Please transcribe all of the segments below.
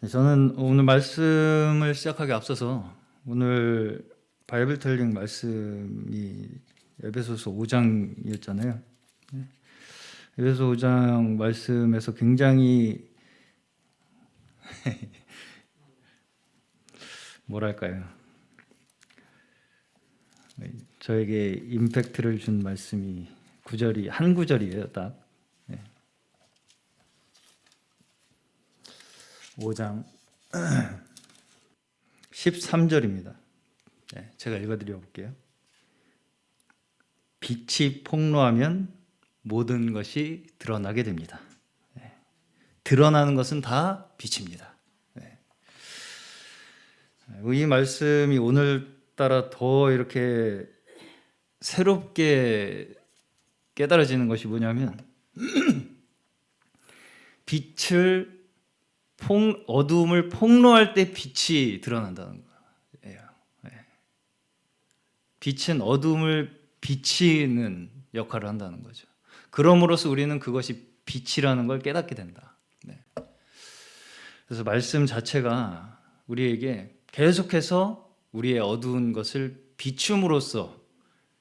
저는 오늘 말씀을 시작하기 앞서서 오늘 바이블 텔링 말씀이 에베소서 5장이었잖아요. 에베소 5장 말씀에서 굉장히 뭐랄까요? 저에게 임팩트를 준 말씀이 한 구절이에요, 딱. 5장 13절입니다. 제가 읽어드려 볼게요. 빛이 폭로하면 모든 것이 드러나게 됩니다. 드러나는 것은 다 빛입니다. 이 말씀이 오늘따라 더 이렇게 새롭게 깨달아지는 것이 뭐냐면 어두움을 폭로할 때 빛이 드러난다는 거예요. 빛은 어두움을 비치는 역할을 한다는 거죠. 그럼으로써 우리는 그것이 빛이라는 걸 깨닫게 된다. 그래서 말씀 자체가 우리에게 계속해서 우리의 어두운 것을 비춤으로써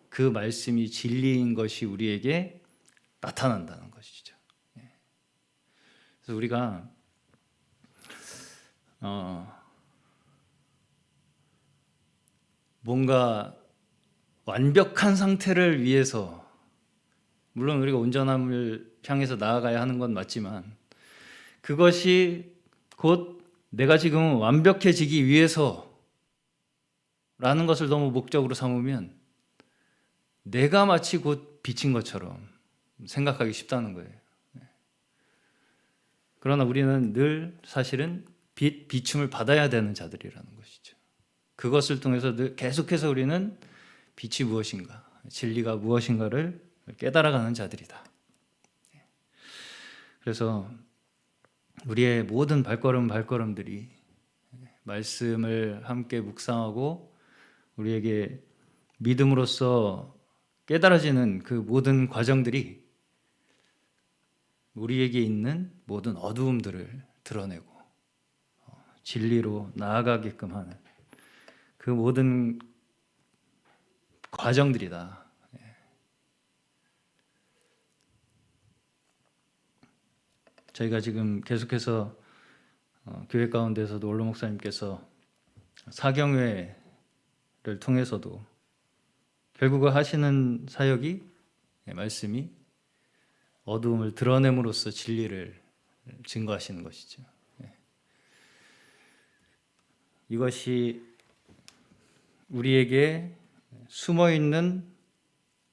그 말씀이 진리인 것이 우리에게 나타난다는 것이죠. 그래서 우리가 뭔가 완벽한 상태를 위해서, 물론 우리가 온전함을 향해서 나아가야 하는 건 맞지만, 그것이 곧 내가 지금 완벽해지기 위해서라는 것을 너무 목적으로 삼으면 내가 마치 곧 빛인 것처럼 생각하기 쉽다는 거예요. 그러나 우리는 늘 사실은 비춤을 받아야 되는 자들이라는 것이죠. 그것을 통해서 계속해서 우리는 빛이 무엇인가, 진리가 무엇인가를 깨달아가는 자들이다. 그래서 우리의 모든 발걸음들이 말씀을 함께 묵상하고 우리에게 믿음으로써 깨달아지는 그 모든 과정들이 우리에게 있는 모든 어두움들을 드러내고 진리로 나아가게끔 하는 그 모든 과정들이다. 저희가 지금 계속해서 교회 가운데서도 원로 목사님께서 사경회를 통해서도 결국은 하시는 사역이, 말씀이 어두움을 드러냄으로써 진리를 증거하시는 것이죠. 이것이 우리에게 숨어있는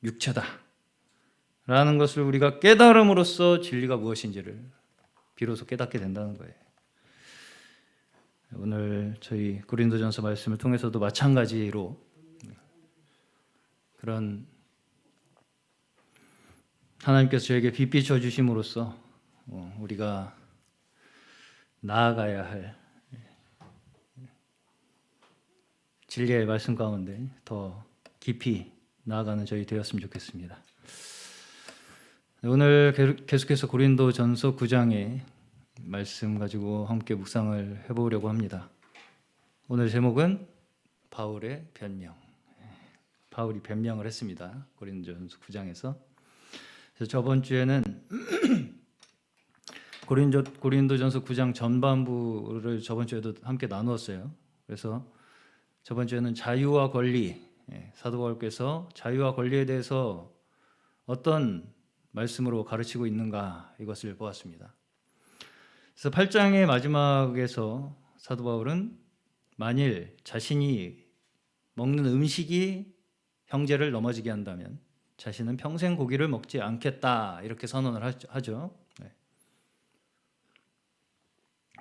육체다라는 것을 우리가 깨달음으로써 진리가 무엇인지를 비로소 깨닫게 된다는 거예요. 오늘 저희 고린도전서 말씀을 통해서도 마찬가지로 그런 하나님께서 저에게 빛 비춰 주심으로써 우리가 나아가야 할 진리의 말씀 가운데 더 깊이 나아가는 저희 되었으면 좋겠습니다. 오늘 계속해서 고린도전서 9장의 말씀 가지고 함께 묵상을 해보려고 합니다. 오늘 제목은 바울의 변명. 바울이 변명을 했습니다. 고린도전서 9장에서. 그래서 저번 주에는 고린도전서 9장 전반부를 저번 주에도 함께 나누었어요. 그래서 저번 주에는 자유와 권리, 사도 바울께서 자유와 권리에 대해서 어떤 말씀으로 가르치고 있는가, 이것을 보았습니다. 그래서 8장의 마지막에서 사도 바울은 만일 자신이 먹는 음식이 형제를 넘어지게 한다면 자신은 평생 고기를 먹지 않겠다, 이렇게 선언을 하죠.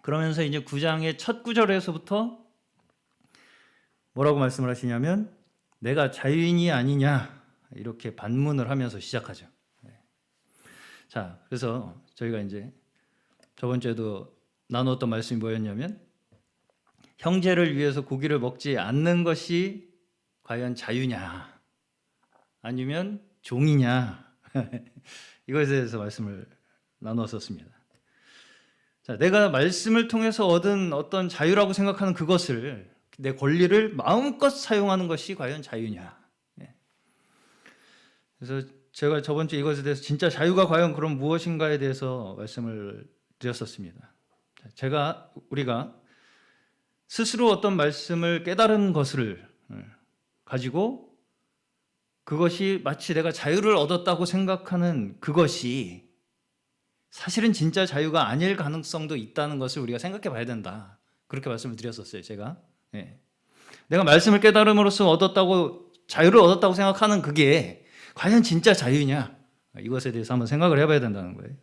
그러면서 이제 9장의 첫 구절에서부터 뭐라고 말씀을 하시냐면 내가 자유인이 아니냐, 이렇게 반문을 하면서 시작하죠. 자, 그래서 저희가 이제 저번 주에도 나누었던 말씀이 뭐였냐면 형제를 위해서 고기를 먹지 않는 것이 과연 자유냐 아니면 종이냐 이것에 대해서 말씀을 나누었었습니다. 자, 내가 말씀을 통해서 얻은 어떤 자유라고 생각하는 그것을, 내 권리를 마음껏 사용하는 것이 과연 자유냐. 그래서 제가 저번 주에 이것에 대해서 진짜 자유가 과연 그럼 무엇인가에 대해서 말씀을 드렸었습니다. 우리가 스스로 어떤 말씀을 깨달은 것을 가지고 그것이 마치 내가 자유를 얻었다고 생각하는 그것이 사실은 진짜 자유가 아닐 가능성도 있다는 것을 우리가 생각해 봐야 된다. 그렇게 말씀을 드렸었어요, 제가. 내가 말씀을 깨달음으로써 자유를 얻었다고 생각하는 그게 과연 진짜 자유냐? 이것에 대해서 한번 생각을 해봐야 된다는 거예요.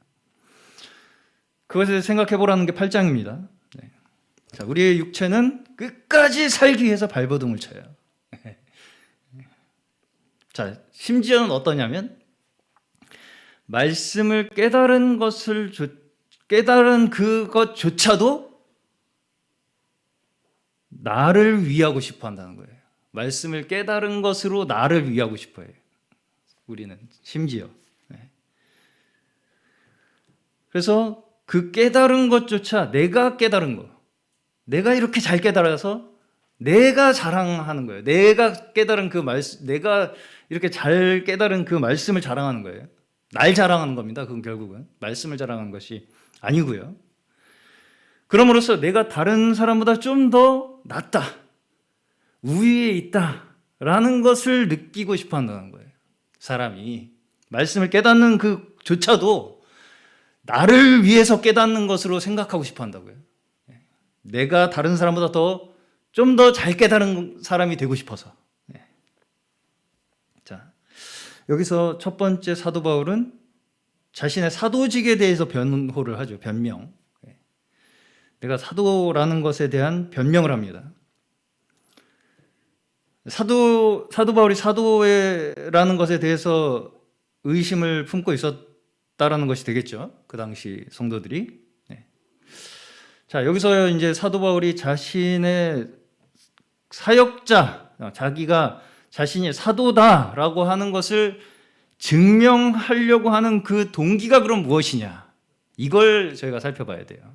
그것에 대해서 생각해 보라는 게 8장입니다. 자, 우리의 육체는 끝까지 살기 위해서 발버둥을 쳐요. 자, 심지어는 어떠냐면 말씀을 깨달은 그것조차도 나를 위하고 싶어 한다는 거예요. 말씀을 깨달은 것으로 나를 위하고 싶어 해요. 우리는 심지어. 그래서 그 깨달은 것조차 내가 깨달은 거, 내가 이렇게 잘 깨달아서 내가 자랑하는 거예요. 내가 깨달은 그 말씀, 내가 이렇게 잘 깨달은 그 말씀을 자랑하는 거예요. 날 자랑하는 겁니다. 그건 결국은 말씀을 자랑하는 것이 아니고요. 그럼으로써 내가 다른 사람보다 좀 더 낫다, 우위에 있다라는 것을 느끼고 싶어 한다는 거예요. 사람이 말씀을 깨닫는 그조차도 나를 위해서 깨닫는 것으로 생각하고 싶어 한다고요. 내가 다른 사람보다 좀 더 잘 깨달은 사람이 되고 싶어서. 자, 여기서 첫 번째 사도 바울은 자신의 사도직에 대해서 변호를 하죠. 변명. 내가 사도라는 것에 대한 변명을 합니다. 사도 바울이 사도라는 것에 대해서 의심을 품고 있었다라는 것이 되겠죠. 그 당시 성도들이. 자, 여기서 이제 사도 바울이 자신의 사역자, 자신이 사도다라고 하는 것을 증명하려고 하는 그 동기가 그럼 무엇이냐? 이걸 저희가 살펴봐야 돼요.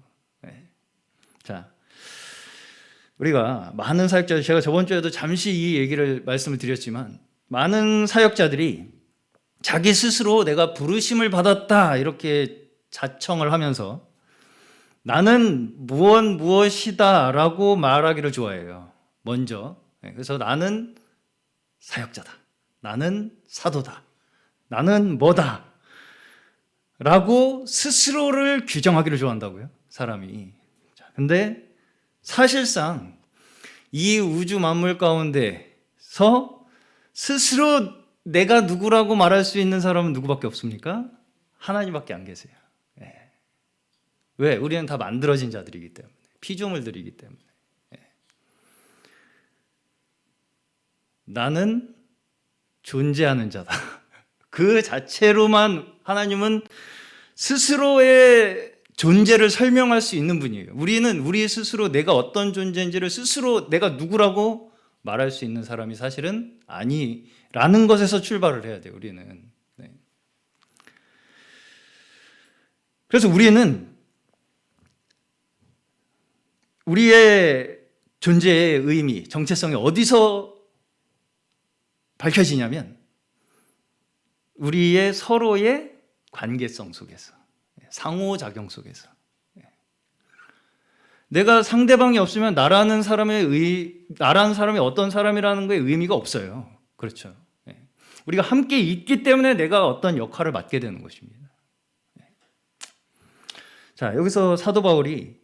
자, 우리가 많은 사역자들, 제가 저번 주에도 잠시 이 말씀을 드렸지만, 많은 사역자들이 자기 스스로 내가 부르심을 받았다 이렇게 자청을 하면서 나는 무엇이다 라고 말하기를 좋아해요. 먼저. 그래서 나는 사역자다, 나는 사도다, 나는 뭐다 라고 스스로를 규정하기를 좋아한다고요, 사람이. 근데 사실상 이 우주 만물 가운데서 스스로 내가 누구라고 말할 수 있는 사람은 누구밖에 없습니까? 하나님밖에 안 계세요. 왜? 우리는 다 만들어진 자들이기 때문에, 피조물들이기 때문에. 나는 존재하는 자다. 그 자체로만 하나님은 스스로의 존재를 설명할 수 있는 분이에요. 우리는 우리 스스로 내가 어떤 존재인지를 스스로 내가 누구라고 말할 수 있는 사람이 사실은 아니라는 것에서 출발을 해야 돼요, 우리는. 그래서 우리는 우리의 존재의 의미, 정체성이 어디서 밝혀지냐면 우리의 서로의 관계성 속에서, 상호작용 속에서. 내가 상대방이 없으면 나라는 사람이 어떤 사람이라는 거에 의미가 없어요. 그렇죠. 우리가 함께 있기 때문에 내가 어떤 역할을 맡게 되는 것입니다. 자, 여기서 사도 바울이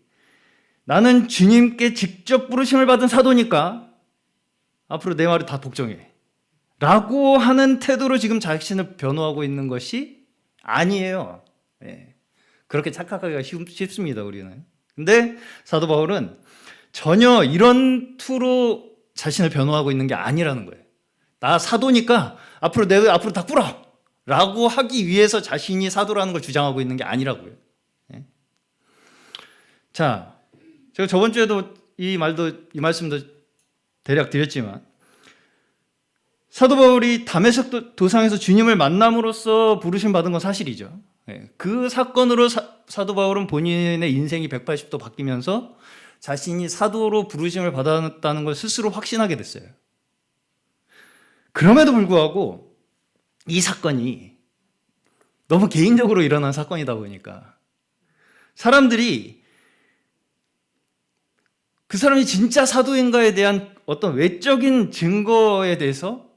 나는 주님께 직접 부르심을 받은 사도니까 앞으로 내 말을 다 복종해 라고 하는 태도로 지금 자신을 변호하고 있는 것이 아니에요. 그렇게 착각하기가 쉽습니다, 우리는. 근데 사도 바울은 전혀 이런 투로 자신을 변호하고 있는 게 아니라는 거예요. 나 사도니까 앞으로 다 꿇어 라고 하기 위해서 자신이 사도라는 걸 주장하고 있는 게 아니라고요. 자, 제가 저번 주에도 이 말씀도 대략 드렸지만, 사도 바울이 다메섹 도상에서 주님을 만남으로써 부르심 받은 건 사실이죠. 그 사건으로 사도 바울은 본인의 인생이 180도 바뀌면서 자신이 사도로 부르심을 받았다는 걸 스스로 확신하게 됐어요. 그럼에도 불구하고 이 사건이 너무 개인적으로 일어난 사건이다 보니까 사람들이 그 사람이 진짜 사도인가에 대한 어떤 외적인 증거에 대해서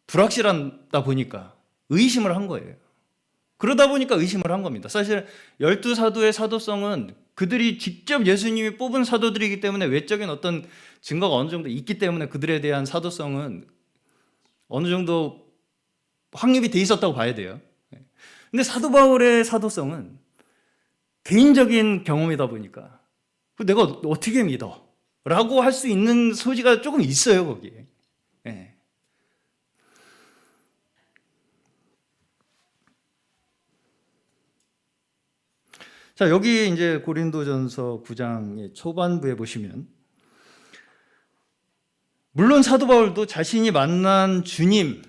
불확실하다 보니까 의심을 한 거예요. 그러다 보니까 의심을 한 겁니다. 사실 12사도의 사도성은 그들이 직접 예수님이 뽑은 사도들이기 때문에 외적인 어떤 증거가 어느 정도 있기 때문에 그들에 대한 사도성은 어느 정도 확립이 돼 있었다고 봐야 돼요. 근데 사도 바울의 사도성은 개인적인 경험이다 보니까 내가 어떻게 믿어? 라고 할 수 있는 소지가 조금 있어요, 거기에. 네. 자, 여기 이제 고린도전서 9장의 초반부에 보시면 물론 사도 바울도 자신이 만난 주님,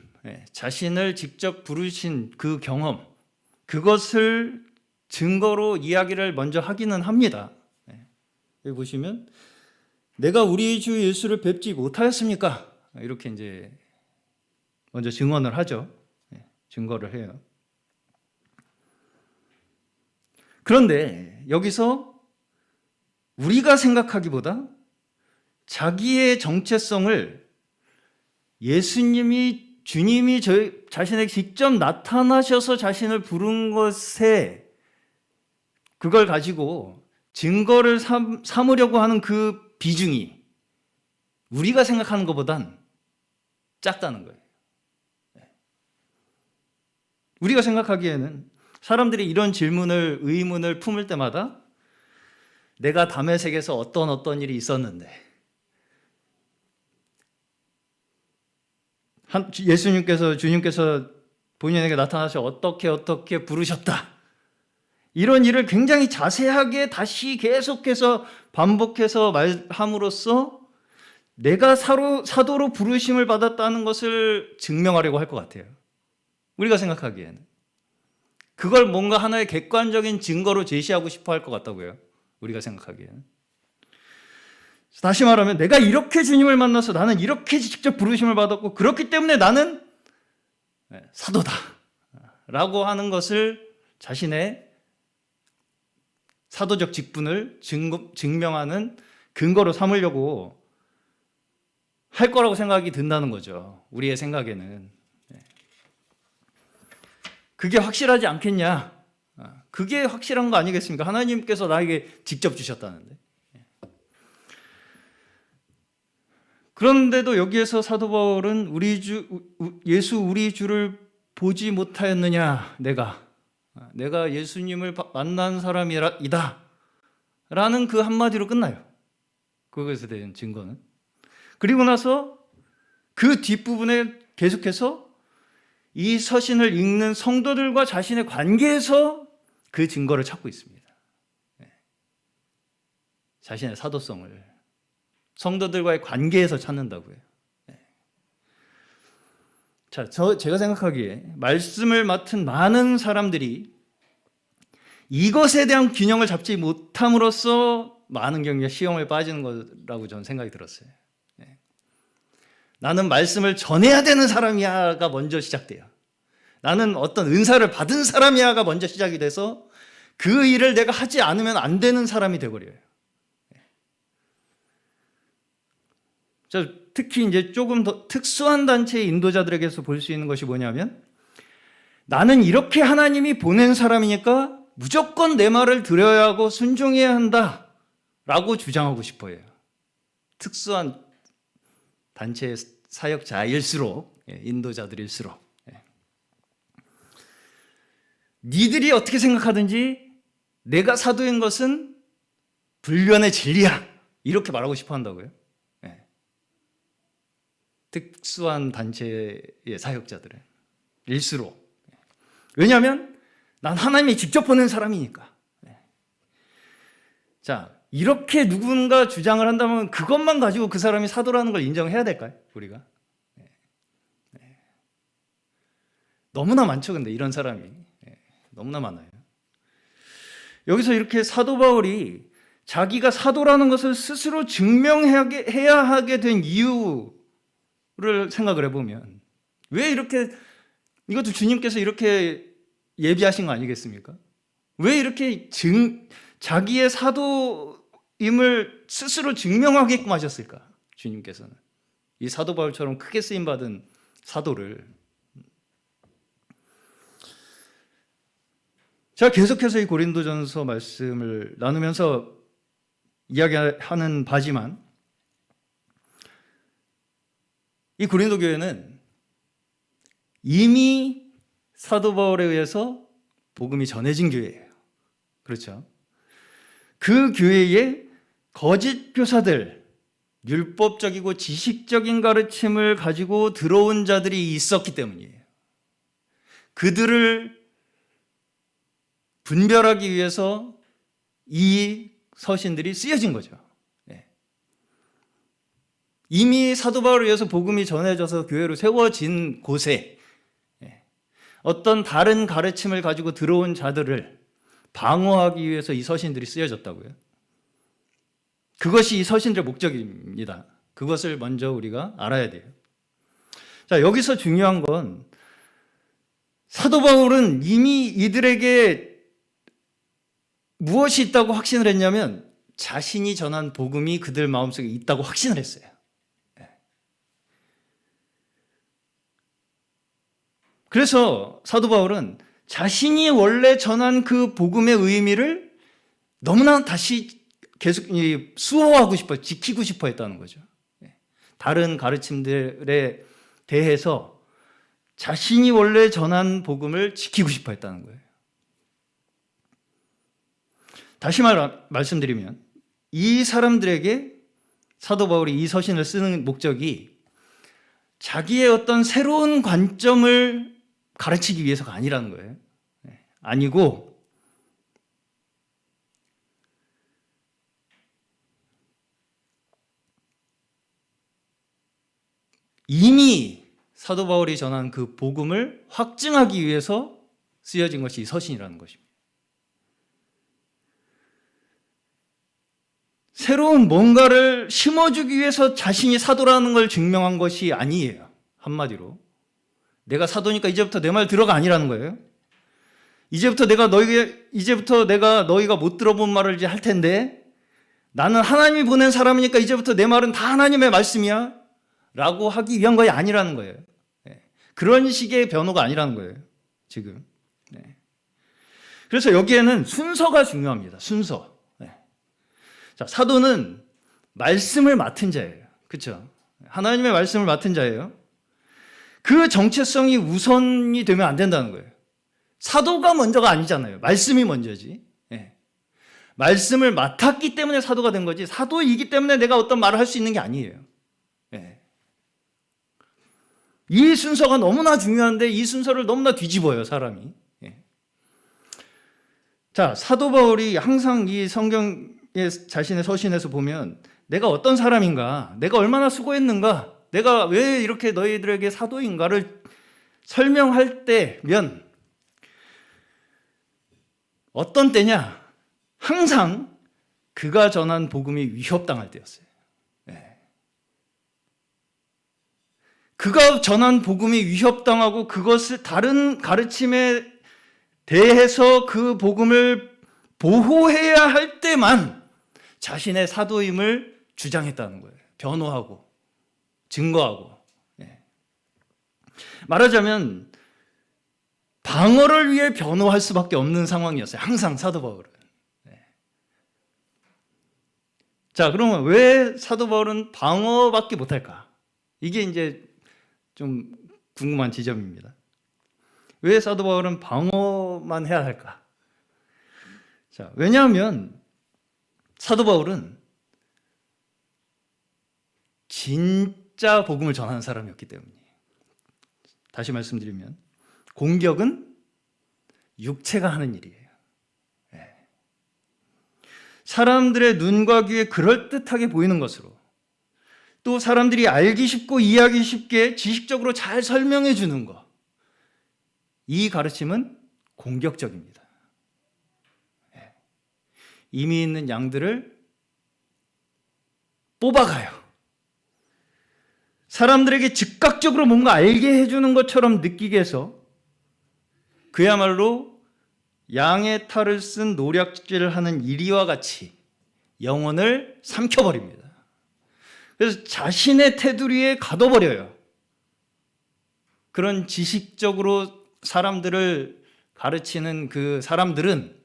자신을 직접 부르신 그 경험, 그것을 증거로 이야기를 먼저 하기는 합니다. 여기 보시면 내가 우리 주 예수를 뵙지 못하였습니까? 이렇게 이제 먼저 증언을 하죠. 증거를 해요. 그런데 여기서 우리가 생각하기보다 자기의 정체성을 예수님이 주님이 자신에게 직접 나타나셔서 자신을 부른 것에 그걸 가지고 증거를 삼으려고 하는 그 비중이 우리가 생각하는 것보단 작다는 거예요. 우리가 생각하기에는 사람들이 이런 의문을 품을 때마다 내가 다메섹에서 어떤 일이 있었는데 주님께서 본인에게 나타나셔 어떻게 부르셨다. 이런 일을 굉장히 자세하게 다시 계속해서 반복해서 말함으로써 내가 사도로 부르심을 받았다는 것을 증명하려고 할 것 같아요. 우리가 생각하기에는. 그걸 뭔가 하나의 객관적인 증거로 제시하고 싶어 할 것 같다고요. 우리가 생각하기에는. 다시 말하면 내가 이렇게 주님을 만나서 나는 이렇게 직접 부르심을 받았고 그렇기 때문에 나는 사도다 라고 하는 것을 자신의 사도적 직분을 증명하는 근거로 삼으려고 할 거라고 생각이 든다는 거죠. 우리의 생각에는. 그게 확실하지 않겠냐? 그게 확실한 거 아니겠습니까? 하나님께서 나에게 직접 주셨다는데. 그런데도 여기에서 사도 바울은 예수 우리 주를 보지 못하였느냐? 내가 예수님을 만난 사람이다 라는 그 한마디로 끝나요. 그것에 대한 증거는. 그리고 나서 그 뒷부분에 계속해서 이 서신을 읽는 성도들과 자신의 관계에서 그 증거를 찾고 있습니다. 자신의 사도성을 성도들과의 관계에서 찾는다고요. 자, 제가 생각하기에 말씀을 맡은 많은 사람들이 이것에 대한 균형을 잡지 못함으로써 많은 경우에 시험에 빠지는 거라고 저는 생각이 들었어요. 나는 말씀을 전해야 되는 사람이야가 먼저 시작돼요. 나는 어떤 은사를 받은 사람이야가 먼저 시작이 돼서 그 일을 내가 하지 않으면 안 되는 사람이 돼버려요. 특히 이제 조금 더 특수한 단체의 인도자들에게서 볼 수 있는 것이 뭐냐면 나는 이렇게 하나님이 보낸 사람이니까 무조건 내 말을 들어야 하고 순종해야 한다라고 주장하고 싶어요. 특수한 단체의 사역자일수록, 인도자들일수록 니들이 어떻게 생각하든지 내가 사도인 것은 불변의 진리야 이렇게 말하고 싶어 한다고요. 특수한 단체의 사역자들은 일수록. 왜냐하면 난 하나님이 직접 보낸 사람이니까. 자, 이렇게 누군가 주장을 한다면 그것만 가지고 그 사람이 사도라는 걸 인정해야 될까요? 우리가? 너무나 많죠. 근데 이런 사람이 너무나 많아요. 여기서 이렇게 사도 바울이 자기가 사도라는 것을 스스로 증명해야 하게 된 이유를 생각을 해보면, 왜 이렇게, 이것도 주님께서 이렇게 예비하신 거 아니겠습니까? 왜 이렇게 자기의 사도임을 스스로 증명하게끔 하셨을까? 주님께서는 이 사도 바울처럼 크게 쓰임받은 사도를. 제가 계속해서 이 고린도전서 말씀을 나누면서 이야기하는 바지만, 이 고린도 교회는 이미 사도 바울에 의해서 복음이 전해진 교회예요. 그렇죠? 그 교회에 거짓 교사들, 율법적이고 지식적인 가르침을 가지고 들어온 자들이 있었기 때문이에요. 그들을 분별하기 위해서 이 서신들이 쓰여진 거죠. 이미 사도 바울에 의해서 복음이 전해져서 교회로 세워진 곳에 어떤 다른 가르침을 가지고 들어온 자들을 방어하기 위해서 이 서신들이 쓰여졌다고요. 그것이 이 서신들의 목적입니다. 그것을 먼저 우리가 알아야 돼요. 자, 여기서 중요한 건 사도 바울은 이미 이들에게 무엇이 있다고 확신을 했냐면 자신이 전한 복음이 그들 마음속에 있다고 확신을 했어요. 그래서 사도 바울은 자신이 원래 전한 그 복음의 의미를 너무나 다시 계속 수호하고 싶어, 지키고 싶어 했다는 거죠. 다른 가르침들에 대해서 자신이 원래 전한 복음을 지키고 싶어 했다는 거예요. 다시 말씀드리면 이 사람들에게 사도 바울이 이 서신을 쓰는 목적이 자기의 어떤 새로운 관점을 가르치기 위해서가 아니라는 거예요. 아니고 이미 사도 바울이 전한 그 복음을 확증하기 위해서 쓰여진 것이 이 서신이라는 것입니다. 새로운 뭔가를 심어주기 위해서 자신이 사도라는 걸 증명한 것이 아니에요. 한마디로 내가 사도니까 이제부터 내 말 들어가 아니라는 거예요. 이제부터 내가 너희가 못 들어본 말을 이제 할 텐데 나는 하나님이 보낸 사람이니까 이제부터 내 말은 다 하나님의 말씀이야 라고 하기 위한 것이 아니라는 거예요. 그런 식의 변호가 아니라는 거예요, 지금. 그래서 여기에는 순서가 중요합니다. 순서. 자, 사도는 말씀을 맡은 자예요. 그렇죠? 하나님의 말씀을 맡은 자예요. 그 정체성이 우선이 되면 안 된다는 거예요. 사도가 먼저가 아니잖아요. 말씀이 먼저지. 말씀을 맡았기 때문에 사도가 된 거지, 사도이기 때문에 내가 어떤 말을 할 수 있는 게 아니에요. 이 순서가 너무나 중요한데 이 순서를 너무나 뒤집어요, 사람이. 자, 사도 바울이 항상 이 성경의 자신의 서신에서 보면 내가 어떤 사람인가, 내가 얼마나 수고했는가, 내가 왜 이렇게 너희들에게 사도인가를 설명할 때면 어떤 때냐? 항상 그가 전한 복음이 위협당할 때였어요. 그가 전한 복음이 위협당하고 그것을 다른 가르침에 대해서 그 복음을 보호해야 할 때만 자신의 사도임을 주장했다는 거예요. 변호하고 증거하고. 말하자면 방어를 위해 변호할 수밖에 없는 상황이었어요. 항상 사도 바울은. 자, 그러면 왜 사도 바울은 방어밖에 못할까? 이게 이제 좀 궁금한 지점입니다. 왜 사도 바울은 방어만 해야 할까? 자, 왜냐하면 사도 바울은 진짜 복음을 전하는 사람이었기 때문이에요. 다시 말씀드리면 공격은 육체가 하는 일이에요. 사람들의 눈과 귀에 그럴듯하게 보이는 것으로, 또 사람들이 알기 쉽고 이해하기 쉽게 지식적으로 잘 설명해 주는 것, 이 가르침은 공격적입니다. 이미 있는 양들을 뽑아가요. 사람들에게 즉각적으로 뭔가 알게 해주는 것처럼 느끼게 해서 그야말로 양의 탈을 쓴 노략질을 하는 이리와 같이 영혼을 삼켜버립니다. 그래서 자신의 테두리에 가둬버려요. 그런 지식적으로 사람들을 가르치는 그 사람들은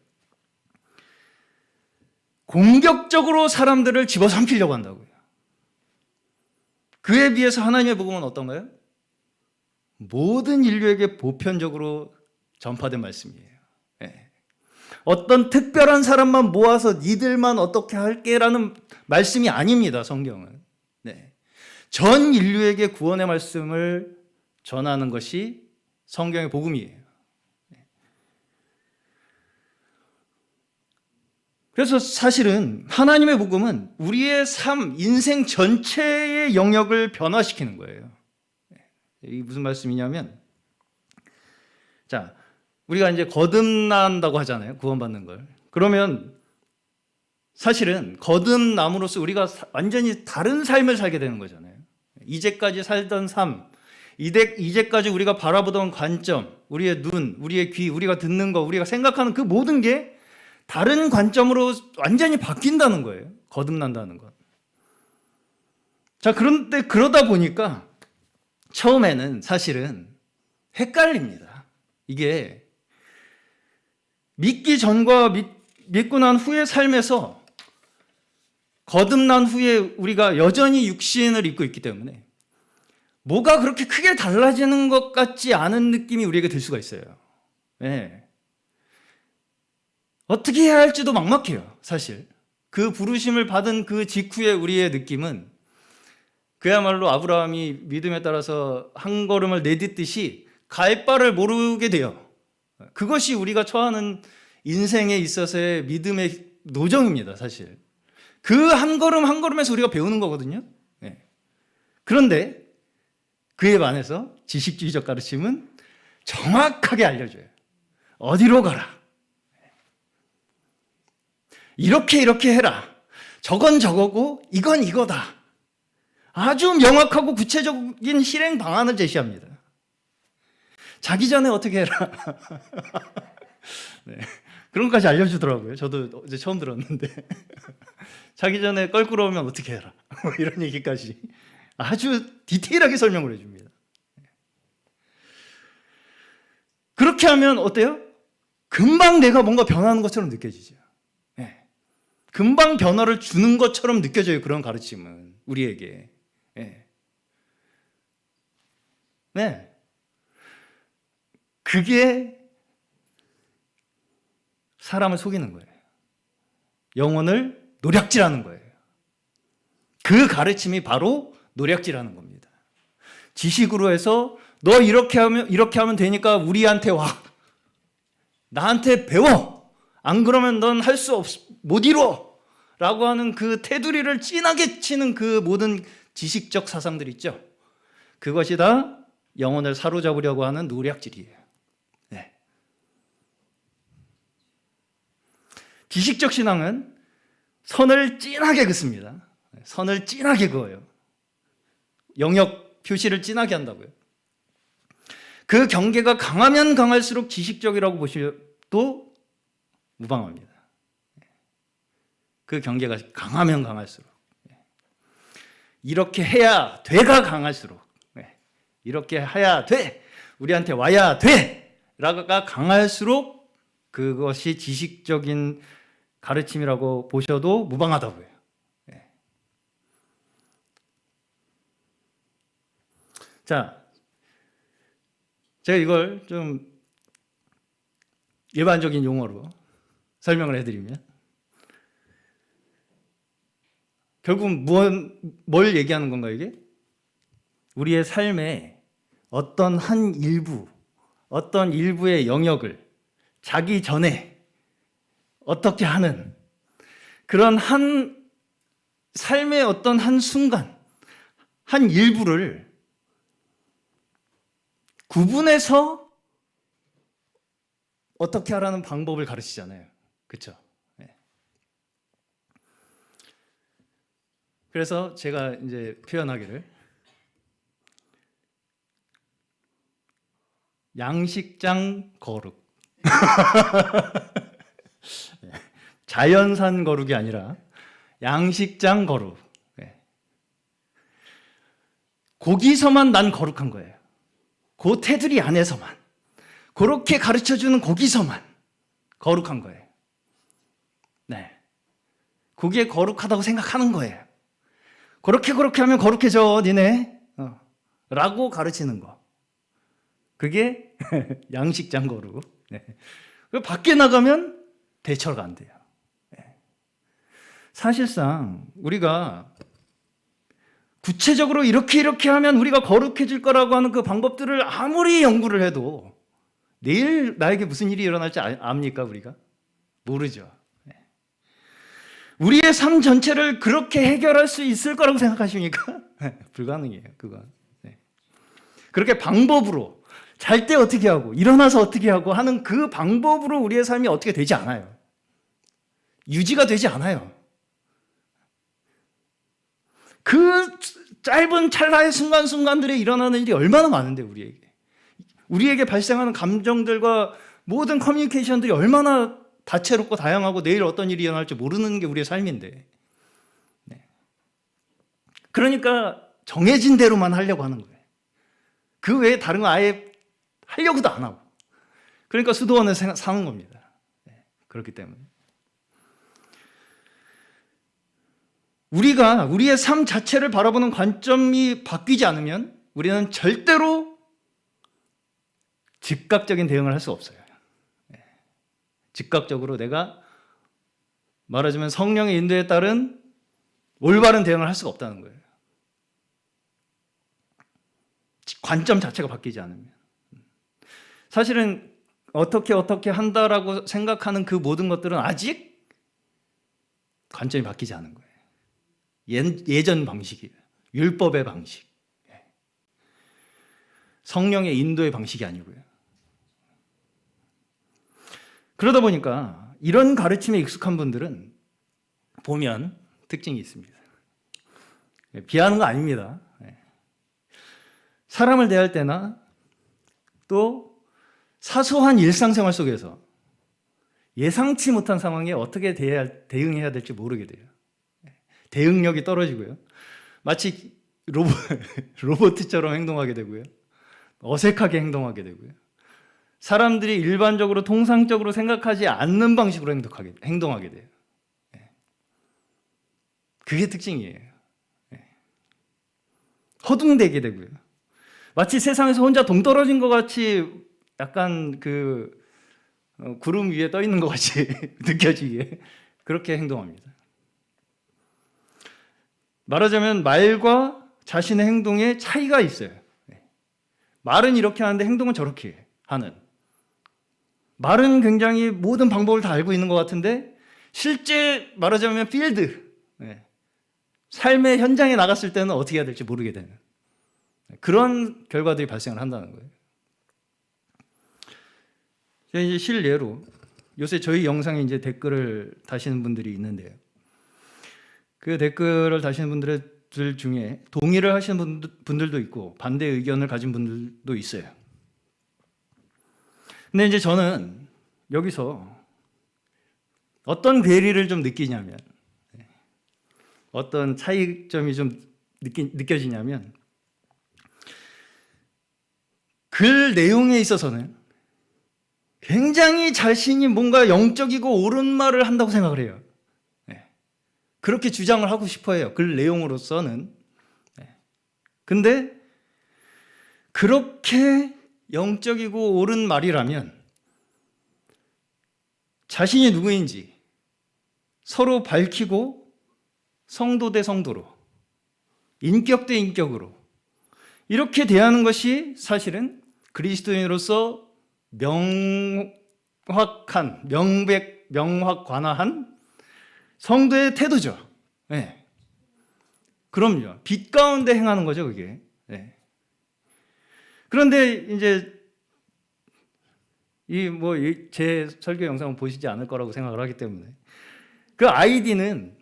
공격적으로 사람들을 집어삼키려고 한다고요. 그에 비해서 하나님의 복음은 어떤가요? 모든 인류에게 보편적으로 전파된 말씀이에요. 네. 어떤 특별한 사람만 모아서 니들만 어떻게 할게라는 말씀이 아닙니다. 성경은. 네. 전 인류에게 구원의 말씀을 전하는 것이 성경의 복음이에요. 그래서 사실은 하나님의 복음은 우리의 삶, 인생 전체의 영역을 변화시키는 거예요. 이게 무슨 말씀이냐면, 자, 우리가 이제 거듭난다고 하잖아요. 구원받는 걸. 그러면 사실은 거듭남으로써 우리가 완전히 다른 삶을 살게 되는 거잖아요. 이제까지 살던 삶, 이제까지 우리가 바라보던 관점, 우리의 눈, 우리의 귀, 우리가 듣는 거, 우리가 생각하는 그 모든 게 다른 관점으로 완전히 바뀐다는 거예요. 거듭난다는 것. 자, 그런데 그러다 보니까 처음에는 사실은 헷갈립니다. 이게 믿기 전과 믿고 난 후의 삶에서 거듭난 후에 우리가 여전히 육신을 입고 있기 때문에 뭐가 그렇게 크게 달라지는 것 같지 않은 느낌이 우리에게 들 수가 있어요. 네. 어떻게 해야 할지도 막막해요, 사실. 그 부르심을 받은 그 직후에 우리의 느낌은 그야말로 아브라함이 믿음에 따라서 한 걸음을 내딛듯이 갈 바를 모르게 돼요. 그것이 우리가 처하는 인생에 있어서의 믿음의 노정입니다, 사실. 그 한 걸음 한 걸음에서 우리가 배우는 거거든요. 네. 그런데 그에 반해서 지식주의적 가르침은 정확하게 알려줘요. 어디로 가라. 이렇게 해라. 저건 저거고 이건 이거다. 아주 명확하고 구체적인 실행 방안을 제시합니다. 자기 전에 어떻게 해라. 네. 그런 것까지 알려주더라고요. 저도 어제 처음 들었는데. 자기 전에 껄끄러우면 어떻게 해라. 이런 얘기까지 아주 디테일하게 설명을 해줍니다. 그렇게 하면 어때요? 금방 내가 뭔가 변하는 것처럼 느껴지죠. 네. 금방 변화를 주는 것처럼 느껴져요. 그런 가르침은 우리에게. 네. 네. 그게 사람을 속이는 거예요. 영혼을 노략질하는 거예요. 그 가르침이 바로 노략질하는 겁니다. 지식으로 해서 너 이렇게 하면 되니까 우리한테 와. 나한테 배워. 안 그러면 넌 할 수 못 이루어. 라고 하는 그 테두리를 진하게 치는 그 모든 지식적 사상들 있죠. 그것이 다 영혼을 사로잡으려고 하는 노략질이에요. 네. 지식적 신앙은 선을 진하게 긋습니다. 선을 진하게 그어요. 영역 표시를 진하게 한다고요. 그 경계가 강하면 강할수록 지식적이라고 보셔도 무방합니다. 그 경계가 강하면 강할수록. 이렇게 해야 돼가 강할수록. 이렇게 해야 돼. 우리한테 와야 돼. 라가 강할수록 그것이 지식적인 가르침이라고 보셔도 무방하다고요. 자, 제가 이걸 좀 일반적인 용어로 설명을 해드리면 결국 뭘 얘기하는 건가 이게? 우리의 삶에 어떤 어떤 일부의 영역을 자기 전에 어떻게 하는 그런 한 삶의 어떤 한 순간, 한 일부를 구분해서 어떻게 하라는 방법을 가르치잖아요. 그렇죠? 네. 그래서 제가 이제 표현하기를 양식장 거룩. 자연산 거룩이 아니라 양식장 거룩. 거기서만 난 거룩한 거예요. 그 테두리 안에서만. 그렇게 가르쳐주는 거기서만 거룩한 거예요. 네. 그게 거룩하다고 생각하는 거예요. 그렇게 하면 거룩해져, 니네. 라고 가르치는 거. 그게 양식장 거룩. 네. 밖에 나가면 대처가 안 돼요. 네. 사실상 우리가 구체적으로 이렇게 하면 우리가 거룩해질 거라고 하는 그 방법들을 아무리 연구를 해도 내일 나에게 무슨 일이 일어날지 압니까, 우리가? 모르죠. 우리의 삶 전체를 그렇게 해결할 수 있을 거라고 생각하십니까? 불가능해요, 그건. 그렇게 방법으로 잘 때 어떻게 하고 일어나서 어떻게 하고 하는 그 방법으로 우리의 삶이 어떻게 되지 않아요. 유지가 되지 않아요. 그 짧은 찰나의 순간순간들에 일어나는 일이 얼마나 많은데, 우리에게 발생하는 감정들과 모든 커뮤니케이션들이 얼마나 다채롭고 다양하고 내일 어떤 일이 일어날지 모르는 게 우리의 삶인데. 그러니까 정해진 대로만 하려고 하는 거예요. 그 외에 다른 거 아예 하려고도 안 하고. 그러니까 수도원에 사는 겁니다. 그렇기 때문에. 우리가 우리의 삶 자체를 바라보는 관점이 바뀌지 않으면 우리는 절대로 즉각적인 대응을 할 수 없어요. 즉각적으로 내가 말하자면 성령의 인도에 따른 올바른 대응을 할 수가 없다는 거예요. 관점 자체가 바뀌지 않으면. 사실은 어떻게 한다라고 생각하는 그 모든 것들은 아직 관점이 바뀌지 않은 거예요. 예전 방식이에요. 율법의 방식. 성령의 인도의 방식이 아니고요. 그러다 보니까 이런 가르침에 익숙한 분들은 보면 특징이 있습니다. 비하하는 거 아닙니다. 사람을 대할 때나 또 사소한 일상생활 속에서 예상치 못한 상황에 어떻게 대응해야 될지 모르게 돼요. 대응력이 떨어지고요. 마치 로봇처럼 행동하게 되고요. 어색하게 행동하게 되고요. 사람들이 일반적으로 통상적으로 생각하지 않는 방식으로 행동하게 돼요. 그게 특징이에요. 허둥대게 되고요. 마치 세상에서 혼자 동떨어진 것 같이 약간 구름 위에 떠 있는 것 같이 느껴지게 그렇게 행동합니다. 말하자면 말과 자신의 행동에 차이가 있어요. 말은 이렇게 하는데 행동은 저렇게 하는. 말은 굉장히 모든 방법을 다 알고 있는 것 같은데 실제 말하자면 필드, 삶의 현장에 나갔을 때는 어떻게 해야 될지 모르게 되는 그런 결과들이 발생을 한다는 거예요. 이제 실례로 요새 저희 영상에 이제 댓글을 다시는 분들이 있는데요. 그 댓글을 다시는 분들 중에 동의를 하시는 분들도 있고 반대 의견을 가진 분들도 있어요. 근데 이제 저는 여기서 어떤 괴리를 좀 느끼냐면, 어떤 차이점이 좀 느껴지냐면, 글 내용에 있어서는 굉장히 자신이 뭔가 영적이고 옳은 말을 한다고 생각을 해요. 그렇게 주장을 하고 싶어 해요. 글 내용으로서는. 근데 그렇게 영적이고 옳은 말이라면 자신이 누구인지 서로 밝히고 성도 대 성도로, 인격 대 인격으로 이렇게 대하는 것이 사실은 그리스도인으로서 명확관화한 성도의 태도죠. 그럼요. 빛 가운데 행하는 거죠, 그게. 그런데 이제 제 설교 영상은 보시지 않을 거라고 생각을 하기 때문에 그 아이디는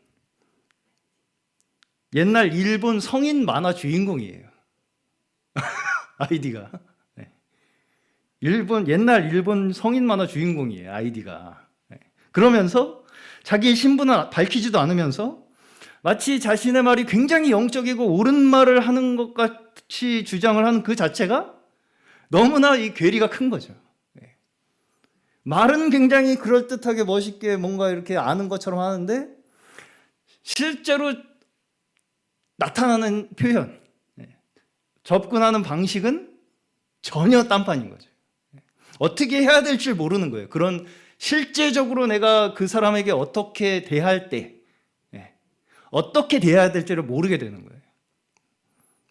옛날 일본 성인 만화 주인공이에요. 아이디가. 네. 옛날 일본 성인 만화 주인공이에요. 아이디가. 네. 그러면서 자기의 신분을 밝히지도 않으면서 마치 자신의 말이 굉장히 영적이고 옳은 말을 하는 것 같이 주장을 하는 그 자체가 너무나 이 괴리가 큰 거죠. 네. 말은 굉장히 그럴듯하게 멋있게 뭔가 이렇게 아는 것처럼 하는데 실제로 나타나는 표현, 접근하는 방식은 전혀 딴판인 거죠. 어떻게 해야 될 줄 모르는 거예요. 그런 실제적으로 내가 그 사람에게 어떻게 대할 때 어떻게 대해야 될지를 모르게 되는 거예요.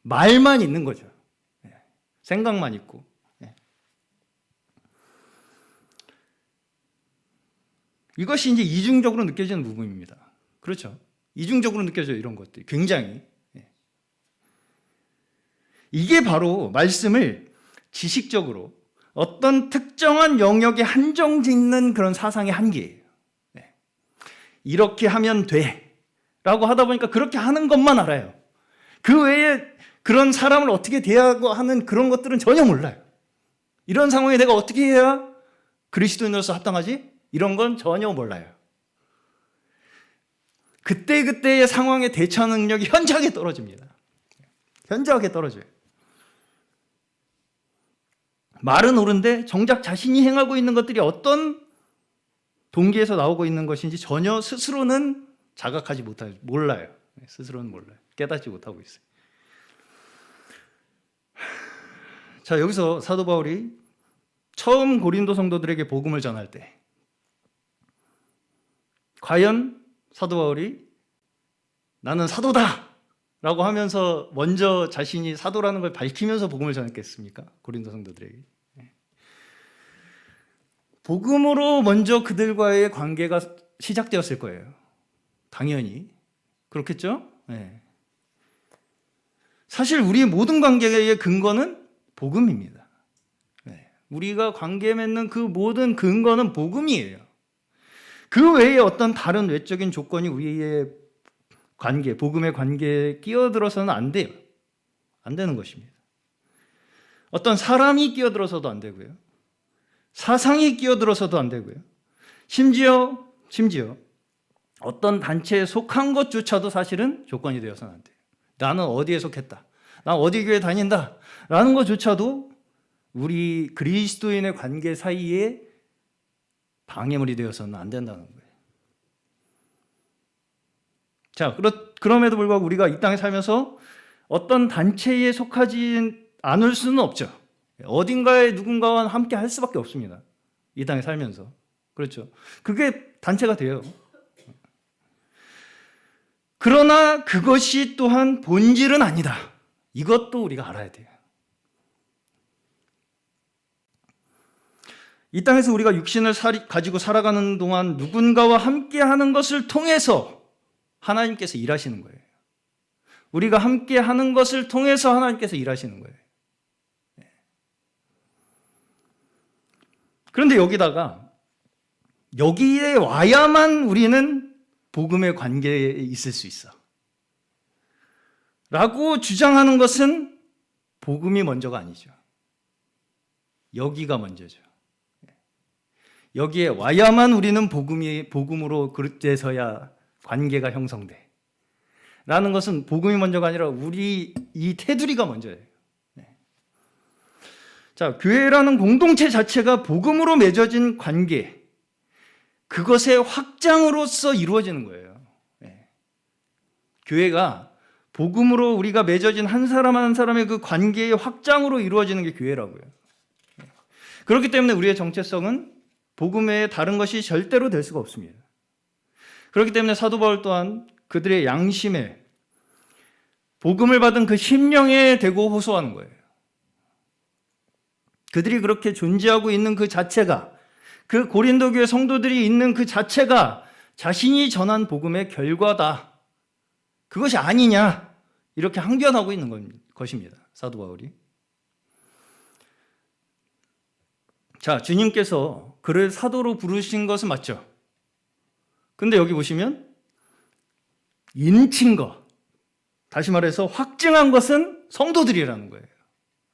말만 있는 거죠. 생각만 있고. 이것이 이제 이중적으로 느껴지는 부분입니다. 그렇죠? 이중적으로 느껴져요. 이런 것들이 굉장히. 이게 바로 말씀을 지식적으로 어떤 특정한 영역에 한정짓는 그런 사상의 한계예요. 이렇게 하면 돼 라고 하다 보니까 그렇게 하는 것만 알아요. 그 외에 그런 사람을 어떻게 대하고 하는 그런 것들은 전혀 몰라요. 이런 상황에 내가 어떻게 해야 그리스도인으로서 합당하지? 이런 건 전혀 몰라요. 그때그때의 상황에 대처 능력이 현저하게 떨어집니다. 현저하게 떨어져요. 말은 옳은데 정작 자신이 행하고 있는 것들이 어떤 동기에서 나오고 있는 것인지 전혀 스스로는 자각하지 못해요. 몰라요. 스스로는 몰라요. 깨닫지 못하고 있어요. 자, 여기서 사도 바울이 처음 고린도 성도들에게 복음을 전할 때 과연 사도 바울이 나는 사도다 라고 하면서 먼저 자신이 사도라는 걸 밝히면서 복음을 전했겠습니까? 고린도 성도들에게. 복음으로 먼저 그들과의 관계가 시작되었을 거예요. 당연히. 그렇겠죠? 네. 사실 우리의 모든 관계의 근거는 복음입니다. 네. 우리가 관계 맺는 그 모든 근거는 복음이에요. 그 외에 어떤 다른 외적인 조건이 우리의 관계, 복음의 관계에 끼어들어서는 안 돼요. 안 되는 것입니다. 어떤 사람이 끼어들어서도 안 되고요. 사상이 끼어들어서도 안 되고요. 심지어 어떤 단체에 속한 것조차도 사실은 조건이 되어서는 안 돼요. 나는 어디에 속했다. 난 어디 교회 다닌다. 라는 것조차도 우리 그리스도인의 관계 사이에 방해물이 되어서는 안 된다는 거예요. 자, 그럼에도 불구하고 우리가 이 땅에 살면서 어떤 단체에 속하지 않을 수는 없죠. 어딘가에 누군가와 함께 할 수밖에 없습니다. 이 땅에 살면서. 그렇죠. 그게 단체가 돼요. 그러나 그것이 또한 본질은 아니다. 이것도 우리가 알아야 돼요. 이 땅에서 우리가 육신을 가지고 살아가는 동안 누군가와 함께 하는 것을 통해서 하나님께서 일하시는 거예요. 우리가 함께 하는 것을 통해서 하나님께서 일하시는 거예요. 그런데 여기에 와야만 우리는 복음의 관계에 있을 수 있어. 라고 주장하는 것은 복음이 먼저가 아니죠. 여기가 먼저죠. 여기에 와야만 우리는 복음으로 그때서야 관계가 형성돼. 라는 것은 복음이 먼저가 아니라 우리 이 테두리가 먼저예요. 자, 교회라는 공동체 자체가 복음으로 맺어진 관계, 그것의 확장으로서 이루어지는 거예요. 교회가 복음으로 우리가 맺어진 한 사람 한 사람의 그 관계의 확장으로 이루어지는 게 교회라고요. 그렇기 때문에 우리의 정체성은 복음 외에 다른 것이 절대로 될 수가 없습니다. 그렇기 때문에 사도 바울 또한 그들의 양심에 복음을 받은 그 심령에 대고 호소하는 거예요. 그들이 그렇게 존재하고 있는 그 자체가, 그 고린도 교회 성도들이 있는 그 자체가 자신이 전한 복음의 결과다. 그것이 아니냐, 이렇게 항변하고 있는 것입니다. 사도 바울이. 자, 주님께서 그를 사도로 부르신 것은 맞죠. 근데 여기 보시면 인친 것, 다시 말해서 확증한 것은 성도들이라는 거예요.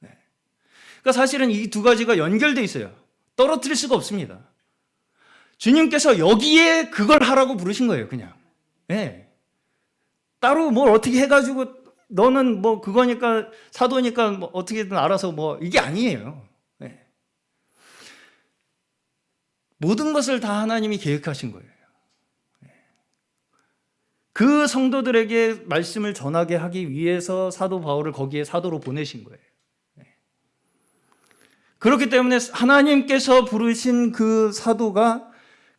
그러니까 사실은 이 두 가지가 연결돼 있어요. 떨어뜨릴 수가 없습니다. 주님께서 여기에 그걸 하라고 부르신 거예요, 그냥. 네. 따로 뭘 어떻게 해가지고 너는 뭐 그거니까 사도니까 뭐 어떻게든 알아서 뭐 이게 아니에요. 네. 모든 것을 다 하나님이 계획하신 거예요. 그 성도들에게 말씀을 전하게 하기 위해서 사도 바울을 거기에 사도로 보내신 거예요. 그렇기 때문에 하나님께서 부르신 그 사도가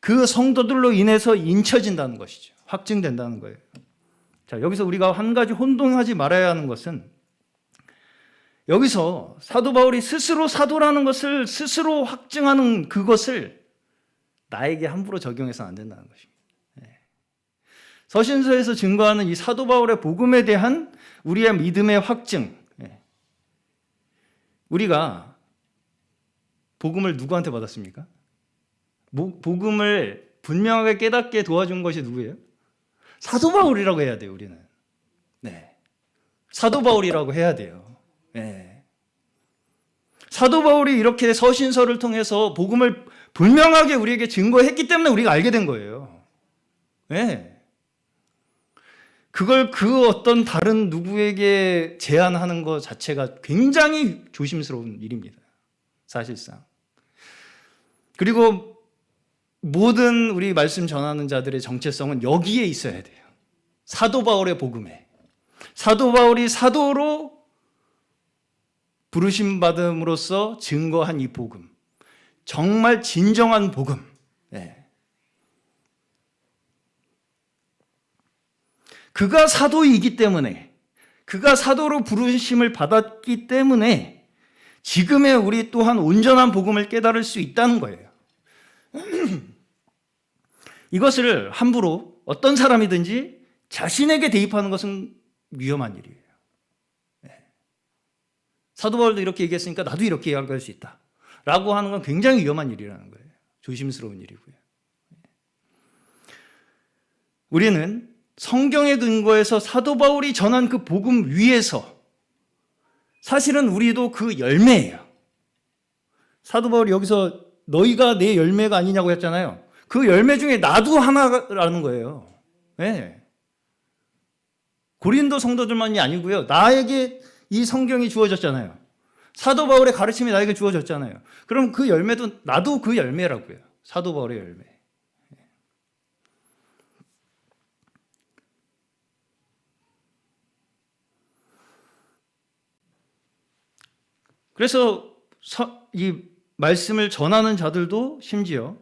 그 성도들로 인해서 인쳐진다는 것이죠. 확증된다는 거예요. 자, 여기서 우리가 한 가지 혼동하지 말아야 하는 것은 여기서 사도 바울이 스스로 사도라는 것을 스스로 확증하는 그것을 나에게 함부로 적용해서는 안 된다는 것입니다. 서신서에서 증거하는 이 사도 바울의 복음에 대한 우리의 믿음의 확증, 우리가 복음을 누구한테 받았습니까? 복음을 분명하게 깨닫게 도와준 것이 누구예요? 사도 바울이라고 해야 돼요, 우리는. 네. 사도 바울이라고 해야 돼요. 네. 사도 바울이 이렇게 서신서를 통해서 복음을 분명하게 우리에게 증거했기 때문에 우리가 알게 된 거예요. 네. 그걸 그 어떤 다른 누구에게 제안하는 것 자체가 굉장히 조심스러운 일입니다. 사실상. 그리고 모든 우리 말씀 전하는 자들의 정체성은 여기에 있어야 돼요. 사도 바울의 복음에. 사도 바울이 사도로 부르심 받음으로써 증거한 이 복음. 정말 진정한 복음. 네. 그가 사도이기 때문에, 그가 사도로 부르심을 받았기 때문에 지금의 우리 또한 온전한 복음을 깨달을 수 있다는 거예요. 이것을 함부로 어떤 사람이든지 자신에게 대입하는 것은 위험한 일이에요. 사도 바울도 이렇게 얘기했으니까 나도 이렇게 이야기할 수 있다 라고 하는 건 굉장히 위험한 일이라는 거예요. 조심스러운 일이고요. 우리는 성경에 근거해서 사도 바울이 전한 그 복음 위에서 사실은 우리도 그 열매예요. 사도 바울이 여기서 너희가 내 열매가 아니냐고 했잖아요. 그 열매 중에 나도 하나라는 거예요. 네. 고린도 성도들만이 아니고요. 나에게 이 성경이 주어졌잖아요. 사도 바울의 가르침이 나에게 주어졌잖아요. 그럼 그 열매도 나도 그 열매라고요. 사도 바울의 열매. 그래서 이 말씀을 전하는 자들도 심지어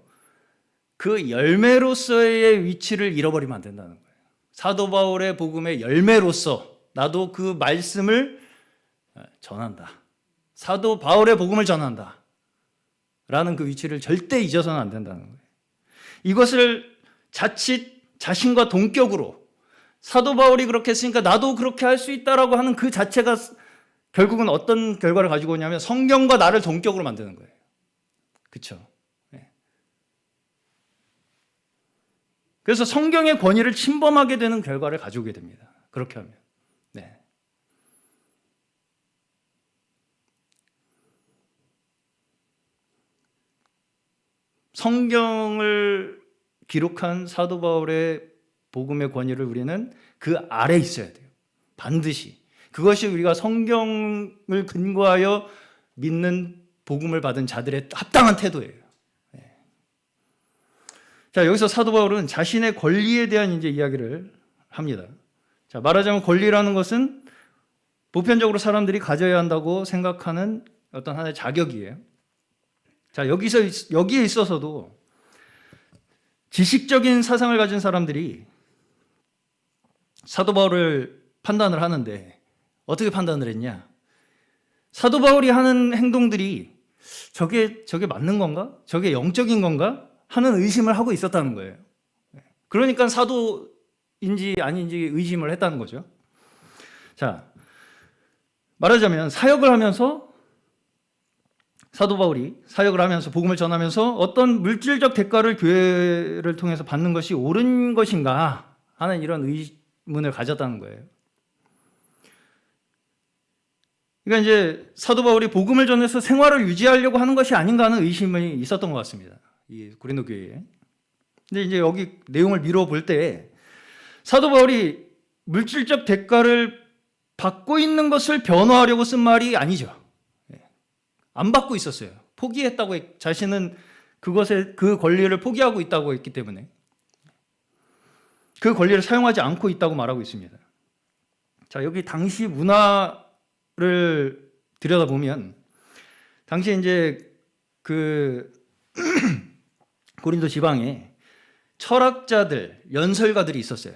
그 열매로서의 위치를 잃어버리면 안 된다는 거예요. 사도 바울의 복음의 열매로서 나도 그 말씀을 전한다. 사도 바울의 복음을 전한다. 라는 그 위치를 절대 잊어서는 안 된다는 거예요. 이것을 자칫 자신과 동격으로 사도 바울이 그렇게 했으니까 나도 그렇게 할 수 있다라고 하는 그 자체가 결국은 어떤 결과를 가지고 오냐면 성경과 나를 동격으로 만드는 거예요. 그렇죠? 네. 그래서 성경의 권위를 침범하게 되는 결과를 가져오게 됩니다. 그렇게 하면. 네. 성경을 기록한 사도 바울의 복음의 권위를 우리는 그 아래에 있어야 돼요. 반드시. 그것이 우리가 성경을 근거하여 믿는 복음을 받은 자들의 합당한 태도예요. 네. 자, 여기서 사도 바울은 자신의 권리에 대한 이제 이야기를 합니다. 자, 말하자면 권리라는 것은 보편적으로 사람들이 가져야 한다고 생각하는 어떤 하나의 자격이에요. 자, 여기에 있어서도 지식적인 사상을 가진 사람들이 사도 바울을 판단을 하는데 어떻게 판단을 했냐? 사도 바울이 하는 행동들이 저게 맞는 건가? 저게 영적인 건가? 하는 의심을 하고 있었다는 거예요. 그러니까 사도인지 아닌지 의심을 했다는 거죠. 자, 말하자면 사역을 하면서 사도 바울이 사역을 하면서 복음을 전하면서 어떤 물질적 대가를 교회를 통해서 받는 것이 옳은 것인가 하는 이런 의문을 가졌다는 거예요. 그러니까 이제 사도 바울이 복음을 전해서 생활을 유지하려고 하는 것이 아닌가 하는 의심이 있었던 것 같습니다. 이 고린도 교회에. 근데 이제 여기 내용을 미뤄볼 때 사도 바울이 물질적 대가를 받고 있는 것을 변호하려고 쓴 말이 아니죠. 안 받고 있었어요. 포기했다고, 자신은 그 권리를 포기하고 있다고 했기 때문에 그 권리를 사용하지 않고 있다고 말하고 있습니다. 자, 여기 당시 문화를 들여다보면 당시 이제 그 고린도 지방에 철학자들, 연설가들이 있었어요.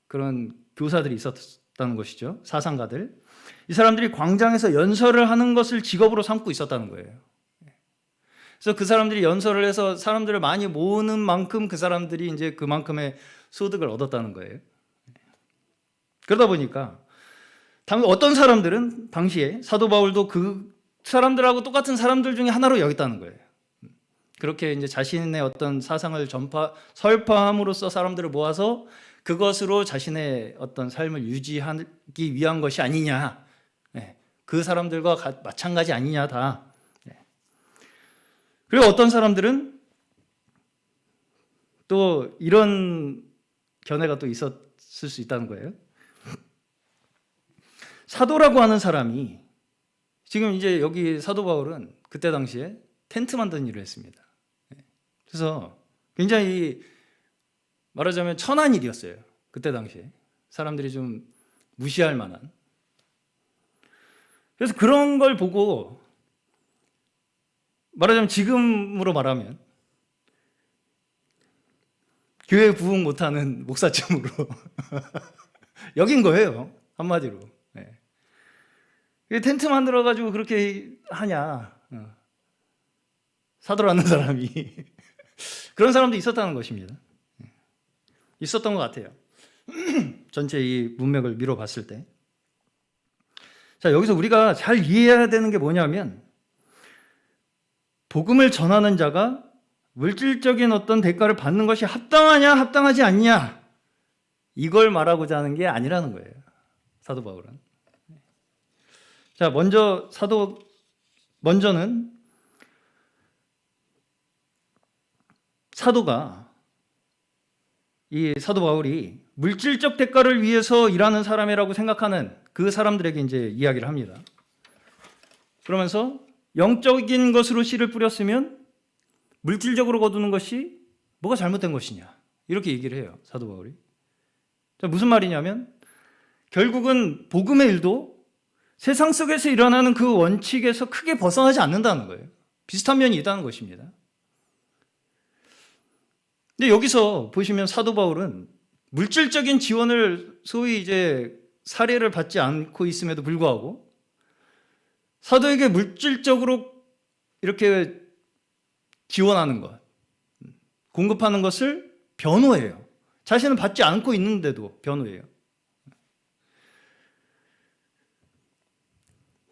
그런 교사들이 있었다는 것이죠. 사상가들. 이 사람들이 광장에서 연설을 하는 것을 직업으로 삼고 있었다는 거예요. 그래서 그 사람들이 연설을 해서 사람들을 많이 모으는 만큼 그 사람들이 이제 그만큼의 소득을 얻었다는 거예요. 그러다 보니까 어떤 사람들은 당시에 사도 바울도 그 사람들하고 똑같은 사람들 중에 하나로 여겼다는 거예요. 그렇게 이제 자신의 어떤 사상을 설파함으로써 사람들을 모아서 그것으로 자신의 어떤 삶을 유지하기 위한 것이 아니냐. 그 사람들과 마찬가지 아니냐 다. 그리고 어떤 사람들은 또 이런 견해가 또 있었을 수 있다는 거예요. 사도라고 하는 사람이 지금 이제 여기 사도 바울은 그때 당시에 텐트 만드는 일을 했습니다. 그래서 굉장히 말하자면 천한 일이었어요. 그때 당시에 사람들이 좀 무시할 만한. 그래서 그런 걸 보고 말하자면 지금으로 말하면 교회 부흥 못하는 목사쯤으로 여긴 거예요. 한마디로. 텐트 만들어가지고 그렇게 하냐. 사도라는 사람이. 그런 사람도 있었다는 것입니다. 있었던 것 같아요. 전체 이 문맥을 미뤄봤을 때. 자, 여기서 우리가 잘 이해해야 되는 게 뭐냐면 복음을 전하는 자가 물질적인 어떤 대가를 받는 것이 합당하냐 합당하지 않냐 이걸 말하고자 하는 게 아니라는 거예요. 사도 바울은. 자, 먼저는 이 사도 바울이 물질적 대가를 위해서 일하는 사람이라고 생각하는 그 사람들에게 이제 이야기를 합니다. 그러면서 영적인 것으로 씨를 뿌렸으면 물질적으로 거두는 것이 뭐가 잘못된 것이냐 이렇게 얘기를 해요. 사도 바울이. 자, 무슨 말이냐면 결국은 복음의 일도 세상 속에서 일어나는 그 원칙에서 크게 벗어나지 않는다는 거예요. 비슷한 면이 있다는 것입니다. 근데 여기서 보시면 사도 바울은 물질적인 지원을 소위 이제 사례를 받지 않고 있음에도 불구하고 사도에게 물질적으로 이렇게 지원하는 것, 공급하는 것을 변호해요. 자신은 받지 않고 있는데도 변호해요.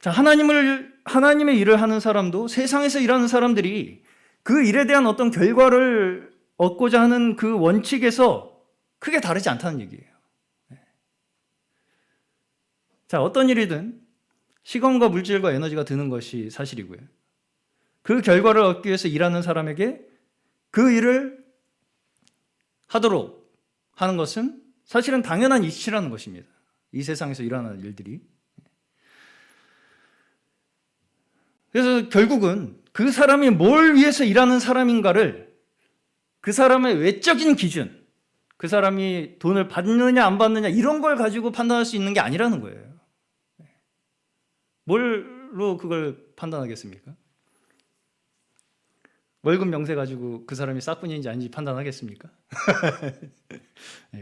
자, 하나님의 일을 하는 사람도 세상에서 일하는 사람들이 그 일에 대한 어떤 결과를 얻고자 하는 그 원칙에서 크게 다르지 않다는 얘기예요. 자, 어떤 일이든 시간과 물질과 에너지가 드는 것이 사실이고요. 그 결과를 얻기 위해서 일하는 사람에게 그 일을 하도록 하는 것은 사실은 당연한 이치라는 것입니다. 이 세상에서 일어나는 일들이. 그래서 결국은 그 사람이 뭘 위해서 일하는 사람인가를 그 사람의 외적인 기준, 그 사람이 돈을 받느냐 안 받느냐 이런 걸 가지고 판단할 수 있는 게 아니라는 거예요. 뭘로 그걸 판단하겠습니까? 월급 명세 가지고 그 사람이 싹뿐인지 아닌지 판단하겠습니까?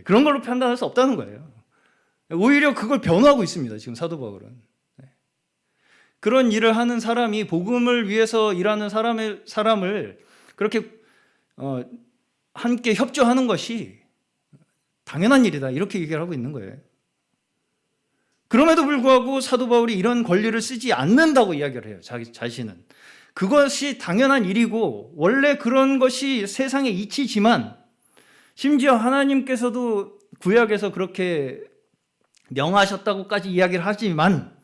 그런 걸로 판단할 수 없다는 거예요. 오히려 그걸 변호하고 있습니다. 지금 사도 바울은. 그런 일을 하는 사람이 복음을 위해서 일하는 사람을 그렇게 함께 협조하는 것이 당연한 일이다. 이렇게 얘기를 하고 있는 거예요. 그럼에도 불구하고 사도 바울이 이런 권리를 쓰지 않는다고 이야기를 해요. 자신은. 그것이 당연한 일이고 원래 그런 것이 세상의 이치지만 심지어 하나님께서도 구약에서 그렇게 명하셨다고까지 이야기를 하지만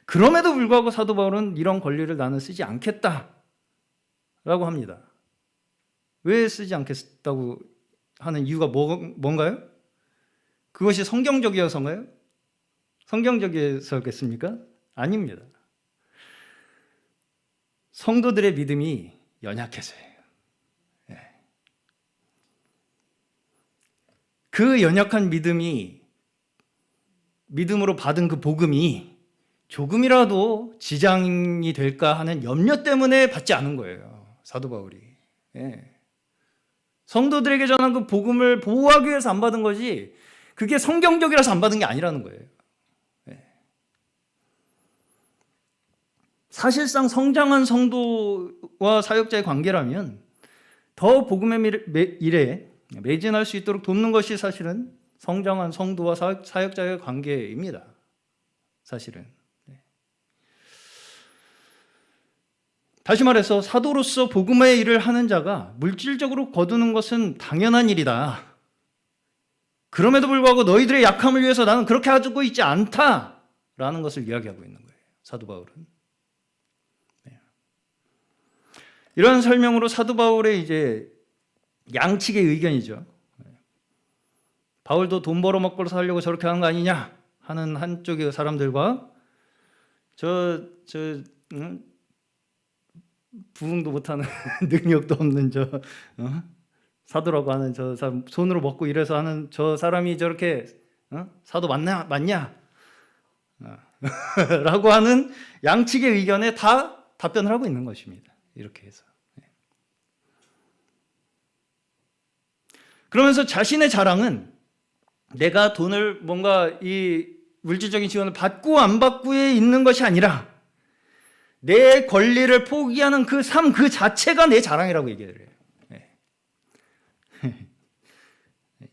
그럼에도 불구하고 사도 바울은 이런 권리를 나는 쓰지 않겠다라고 합니다. 왜 쓰지 않겠다고 하는 이유가 뭔가요? 그것이 성경적이어서인가요? 성경적이어서겠습니까? 아닙니다. 성도들의 믿음이 연약해서예요. 그 연약한 믿음으로 받은 그 복음이 조금이라도 지장이 될까 하는 염려 때문에 받지 않은 거예요. 사도 바울이. 성도들에게 전한 그 복음을 보호하기 위해서 안 받은 거지, 그게 성경적이라서 안 받은 게 아니라는 거예요. 사실상 성장한 성도와 사역자의 관계라면 더 복음의 일에 매진할 수 있도록 돕는 것이 사실은 성장한 성도와 사역자의 관계입니다. 사실은. 다시 말해서 사도로서 복음의 일을 하는 자가 물질적으로 거두는 것은 당연한 일이다. 그럼에도 불구하고 너희들의 약함을 위해서 나는 그렇게 하고 있지 않다라는 것을 이야기하고 있는 거예요. 사도 바울은. 이런 설명으로 사도 바울의 이제 양측의 의견이죠. 바울도 돈 벌어먹고 살려고 저렇게 하는 거 아니냐 하는 한쪽의 사람들과 부흥도 못하는 능력도 없는 사도라고 하는 저 사람, 손으로 먹고 일해서 하는 저 사람이 저렇게 사도 맞냐? 라고 하는 양측의 의견에 다 답변을 하고 있는 것입니다. 이렇게 해서. 그러면서 자신의 자랑은 내가 돈을 뭔가 이 물질적인 지원을 받고 안 받고에 있는 것이 아니라 내 권리를 포기하는 그 삶 그 자체가 내 자랑이라고 얘기를 해요.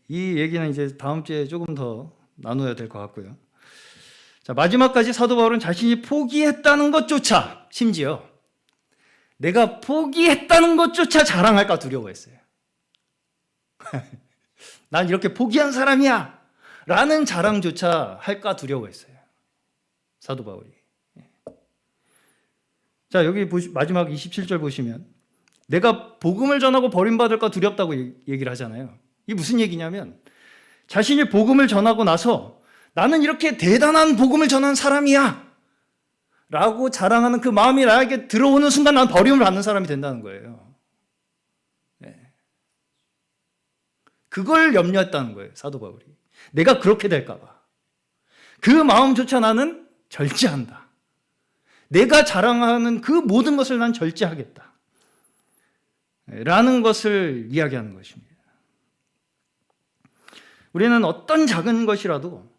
이 얘기는 이제 다음 주에 조금 더 나눠야 될 것 같고요. 자, 마지막까지 사도 바울은 자신이 포기했다는 것조차, 심지어 내가 포기했다는 것조차 자랑할까 두려워했어요. 난 이렇게 포기한 사람이야 라는 자랑조차 할까 두려워했어요. 사도 바울이. 자, 여기 마지막 27절 보시면 내가 복음을 전하고 버림받을까 두렵다고 얘기를 하잖아요. 이게 무슨 얘기냐면 자신이 복음을 전하고 나서 나는 이렇게 대단한 복음을 전한 사람이야 라고 자랑하는 그 마음이 나에게 들어오는 순간 난 버림을 받는 사람이 된다는 거예요. 그걸 염려했다는 거예요. 사도 바울이. 내가 그렇게 될까 봐. 그 마음조차 나는 절제한다. 내가 자랑하는 그 모든 것을 난 절제하겠다. 라는 것을 이야기하는 것입니다. 우리는 어떤 작은 것이라도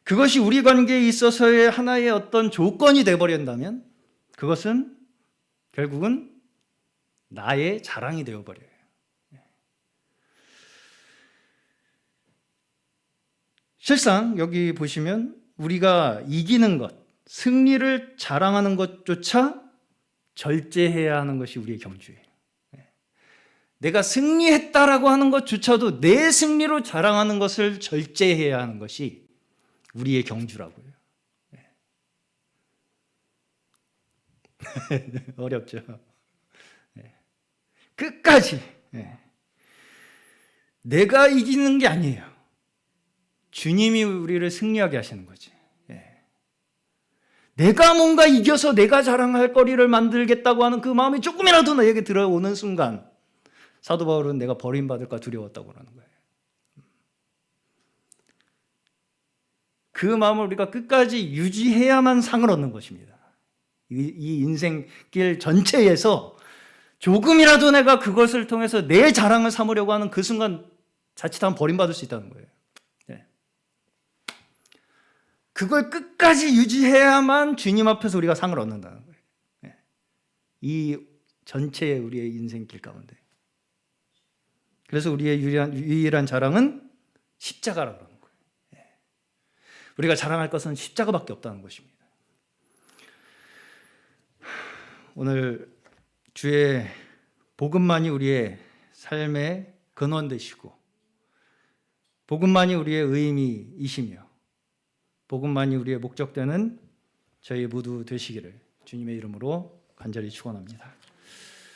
그것이 우리 관계에 있어서의 하나의 어떤 조건이 되어버린다면 그것은 결국은 나의 자랑이 되어버려요. 실상 여기 보시면 우리가 이기는 것, 승리를 자랑하는 것조차 절제해야 하는 것이 우리의 경주예요. 내가 승리했다라고 하는 것조차도 내 승리로 자랑하는 것을 절제해야 하는 것이 우리의 경주라고요. 어렵죠. 끝까지 내가 이기는 게 아니에요. 주님이 우리를 승리하게 하시는 거지. 내가 뭔가 이겨서 내가 자랑할 거리를 만들겠다고 하는 그 마음이 조금이라도 나에게 들어오는 순간 사도 바울은 내가 버림받을까 두려웠다고 하는 거예요. 그 마음을 우리가 끝까지 유지해야만 상을 얻는 것입니다. 이 인생길 전체에서 조금이라도 내가 그것을 통해서 내 자랑을 삼으려고 하는 그 순간 자칫하면 버림받을 수 있다는 거예요. 그걸 끝까지 유지해야만 주님 앞에서 우리가 상을 얻는다는 거예요. 이 전체의 우리의 인생길 가운데. 그래서 우리의 유일한 자랑은 십자가라고 하는 거예요. 우리가 자랑할 것은 십자가밖에 없다는 것입니다. 오늘 주의 복음만이 우리의 삶의 근원 되시고 복음만이 우리의 의미이시며 복음만이 우리의 목적되는 저희 모두 되시기를 주님의 이름으로 간절히 축원합니다.